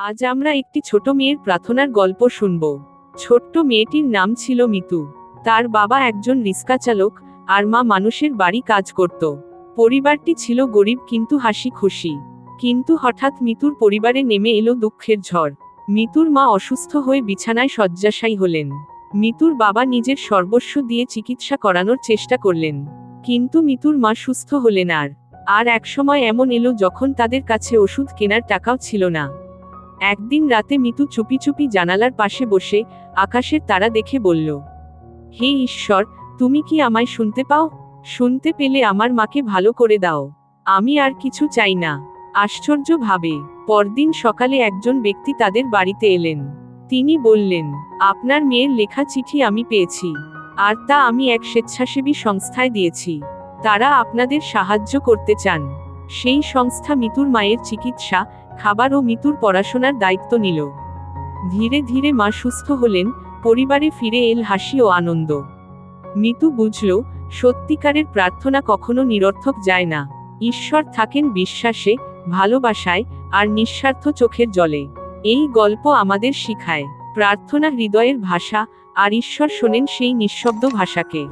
আজ আমরা একটি ছোট মেয়ের প্রার্থনার গল্প শুনব। ছোট্ট মেয়েটির নাম ছিল মিতু। তার বাবা একজন রিক্সা চালক, আর মা মানুষের বাড়ি কাজ করত। পরিবারটি ছিল গরিব কিন্তু হাসি খুশি। কিন্তু হঠাৎ মিতুর পরিবারে নেমে এলো দুঃখের ঝড়। মিতুর মা অসুস্থ হয়ে বিছানায় শয্যাশায়ী হলেন। মিতুর বাবা নিজের সর্বস্ব দিয়ে চিকিৎসা করানোর চেষ্টা করলেন, কিন্তু মিতুর মা সুস্থ হলেন আর একসময় এমন এলো যখন তাদের কাছে ওষুধ কেনার টাকাও ছিল না। একদিন রাতে মিতু চুপি চুপি জানালার পাশে বসে আকাশের তারা দেখে বলল, হে ঈশ্বর, তুমি কি আমায় শুনতে পাও? শুনতে পেলে আমার মাকে ভালো করে দাও। আমি আর কিছু চাই না। আশ্চর্য ভাবে পরদিন সকালে একজন ব্যক্তি তাদের বাড়িতে এলেন। তিনি বললেন, আপনার মেয়ের লেখা চিঠি আমি পেয়েছি, আর তা আমি এক স্বেচ্ছাসেবী সংস্থায় দিয়েছি। তারা আপনাদের সাহায্য করতে চান। সেই সংস্থা মিতুর মায়ের চিকিৎসা, খাবার ও মিতুর পড়াশোনার দায়িত্ব নিল। ধীরে ধীরে মা সুস্থ হলেন, পরিবারে ফিরে এল হাসি ও আনন্দ। মিতু বুঝল, সত্যিকারের প্রার্থনা কখনো নিরর্থক যায় না। ঈশ্বর থাকেন বিশ্বাসে, ভালোবাসায়, আর নিঃস্বার্থ চোখের জলে। এই গল্প আমাদের শিখায়, প্রার্থনা হৃদয়ের ভাষা, আর ঈশ্বর শোনেন সেই নিঃশব্দ ভাষাকে।